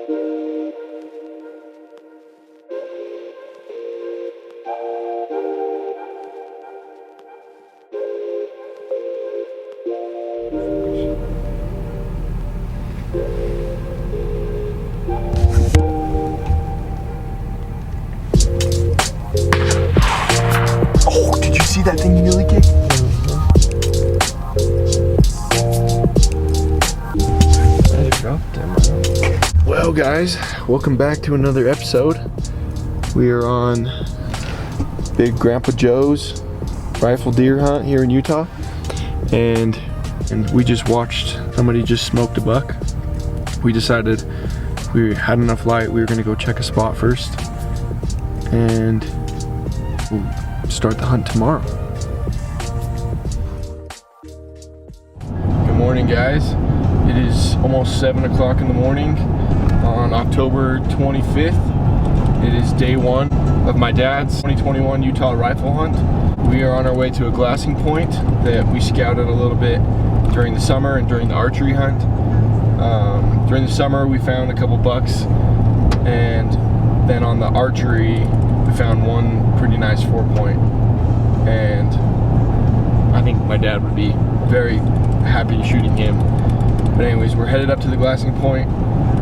Oh, did you see that thing you nearly kicked? Well guys, welcome back to another episode. We are on Big Grandpa Joe's rifle deer hunt here in Utah, and we just watched somebody just smoked a buck. We decided we had enough light, we were gonna go check a spot first, and we'll start the hunt tomorrow. Good morning guys. It is almost 7 o'clock in the morning on October 25th. It is day one of my dad's 2021 Utah rifle hunt. We are on our way to a glassing point that we scouted a little bit during the summer and during the archery hunt. During the summer we found a couple bucks, and then on the archery we found one pretty nice 4-point, and I think my dad would be very happy shooting him. But anyways, we're headed up to the glassing point.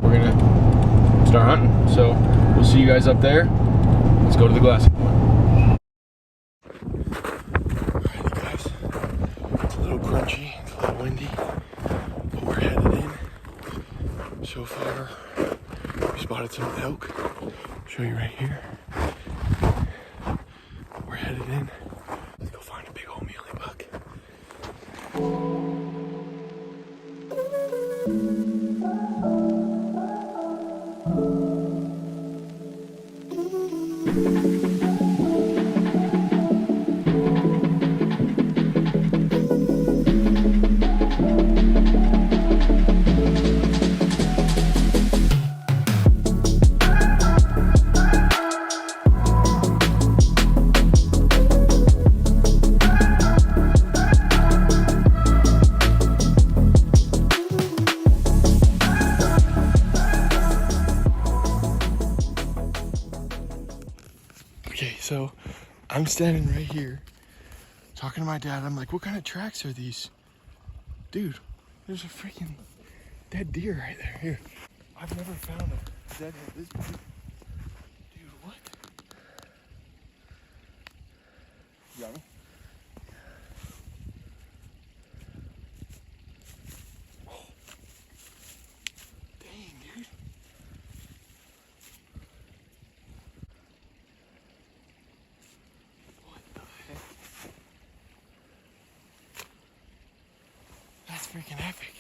We're gonna start hunting. So we'll see you guys up there. Let's go to the glassing point. Alrighty guys, it's a little crunchy, it's a little windy, but we're headed in. So far, we spotted some elk. I'll show you right here. We're headed in. Let's go find a big old muley buck. Okay, so I'm standing right here talking to my dad. I'm like, what kind of tracks are these? Dude, there's a freaking dead deer right there. Here. I've never found a dead head this big. Dude, what? You got me? Oh. Dang, dude. That's freaking epic.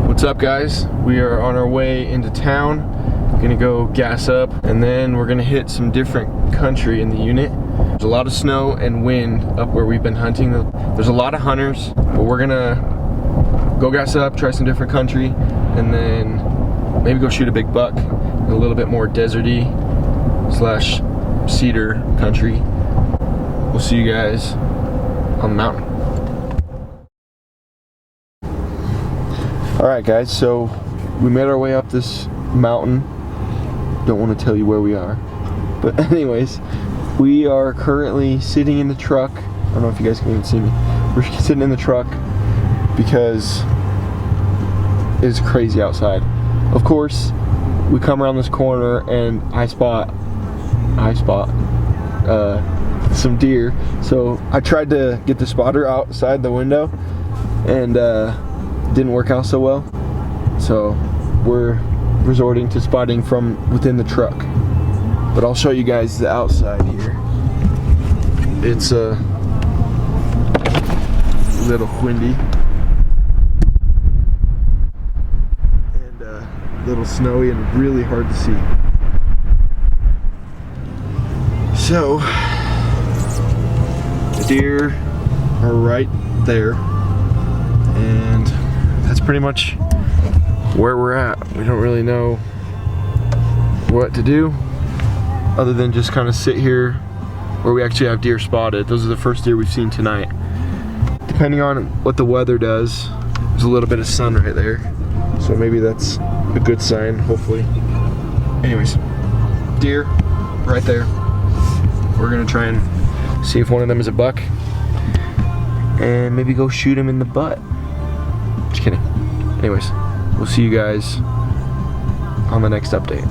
What's up guys? We are on our way into town. Gonna go gas up, and then we're gonna hit some different country in the unit. There's a lot of snow and wind up where we've been hunting. There's a lot of hunters, but we're gonna go gas up, try some different country, and then maybe go shoot a big buck in a little bit more deserty / cedar country. We'll see you guys on the mountain. Alright guys, so we made our way up this mountain. Don't want to tell you where we are. But anyways, we are currently sitting in the truck. I don't know if you guys can even see me. We're sitting in the truck because it's crazy outside. Of course, we come around this corner and I spot some deer. So I tried to get the spotter outside the window and didn't work out so well. So we're resorting to spotting from within the truck. But I'll show you guys the outside here. It's a little windy and a little snowy and really hard to see. So the deer are right there, and that's pretty much where we're at. We don't really know what to do other than just kind of sit here where we actually have deer spotted. Those are the first deer we've seen tonight. Depending on what the weather does, there's a little bit of sun right there, so maybe that's a good sign, hopefully. Anyways, deer right there. We're gonna try and see if one of them is a buck and maybe go shoot him in the butt. Just kidding. Anyways, we'll see you guys on the next update.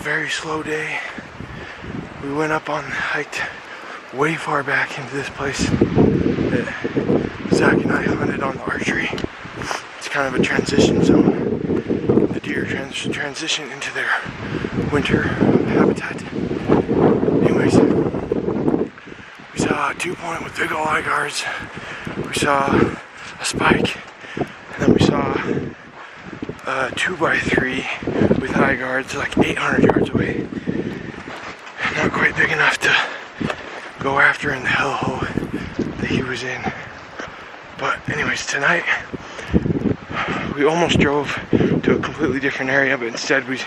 Very slow day. We went up on, hiked way far back into this place that Zach and I hunted on the archery. It's kind of a transition zone. The deer transition into their winter habitat. Anyways, we saw a 2-point with big ol' eye guards. We saw a spike, and then we saw a 2x3 with eye guards like 800 yards away. Not quite big enough to go after in the hellhole that he was in. But anyways, tonight we almost drove to a completely different area, but instead we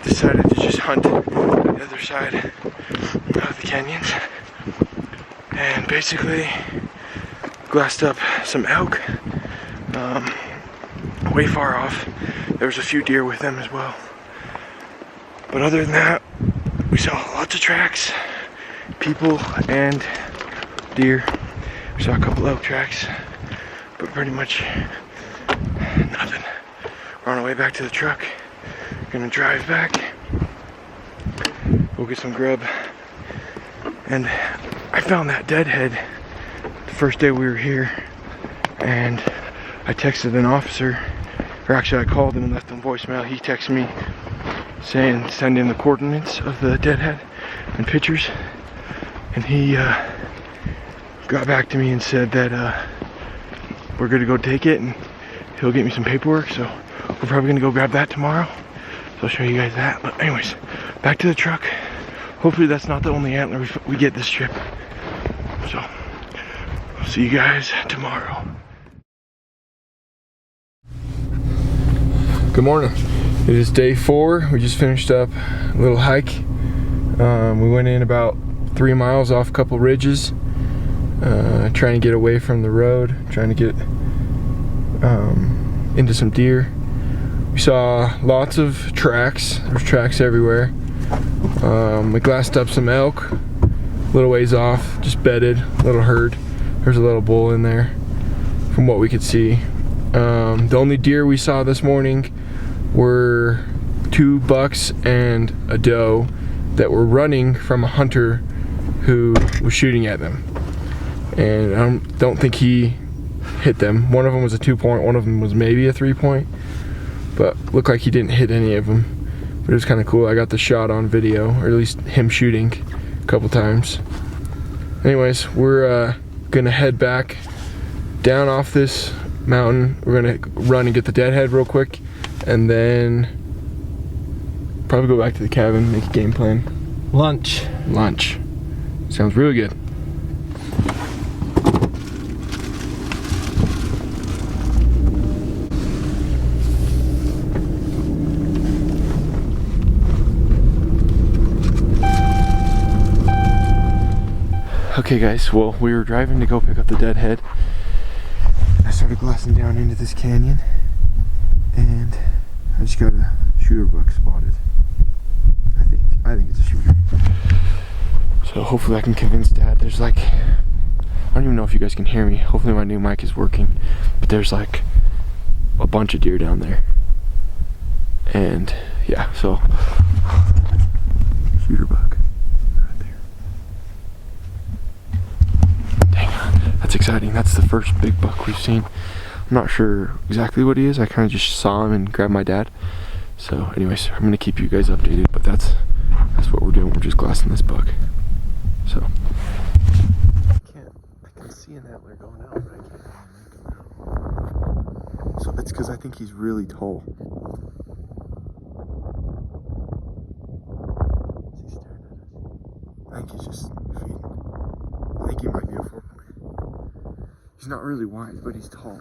decided to just hunt the other side of the canyons and basically glassed up some elk way far off. There was a few deer with them as well. But other than that, we saw lots of tracks, people and deer. We saw a couple elk tracks, but pretty much nothing. We're on our way back to the truck. Gonna drive back. We'll get some grub. And I found that deadhead the first day we were here, and I texted an officer, or actually I called him and left him voicemail. He texted me saying send in the coordinates of the deadhead and pictures, and he got back to me and said that we're good to go take it and he'll get me some paperwork, so we're probably gonna go grab that tomorrow. So I'll show you guys that. But anyways, back to the truck. Hopefully that's not the only antler we get this trip. So I'll see you guys tomorrow. Good morning. It is day 4. We just finished up a little hike. We went in about 3 miles off a couple ridges, trying to get away from the road, trying to get into some deer. We saw lots of tracks. There's tracks everywhere. We glassed up some elk, a little ways off, just bedded, little herd. There's a little bull in there from what we could see. The only deer we saw this morning were 2 bucks and a doe that were running from a hunter who was shooting at them. And I don't think he hit them. One of them was a 2-point, one of them was maybe a 3-point, but looked like he didn't hit any of them. But it was kind of cool. I got the shot on video, or at least him shooting a couple times. Anyways, we're gonna head back down off this mountain. We're gonna run and get the deadhead real quick, and then probably go back to the cabin, make a game plan. Lunch. Sounds really good. Okay guys, well, we were driving to go pick up the deadhead. I started glassing down into this canyon, and I just got a shooter buck spotted. I think it's a shooter. So hopefully I can convince Dad. There's like, I don't even know if you guys can hear me. Hopefully my new mic is working, but there's like a bunch of deer down there. And yeah, so shooter buck right there. Dang, that's exciting. That's the first big buck we've seen. I'm not sure exactly what he is. I kind of just saw him and grabbed my dad. So anyways, I'm gonna keep you guys updated, but that's what we're doing. We're just glassing this buck. So I can see an antler going out, but I can't make him out. So it's because I think he's really tall. Is he staring at us? I think he's just feeding. I think he might be a 4-point. He's not really wide, but he's tall.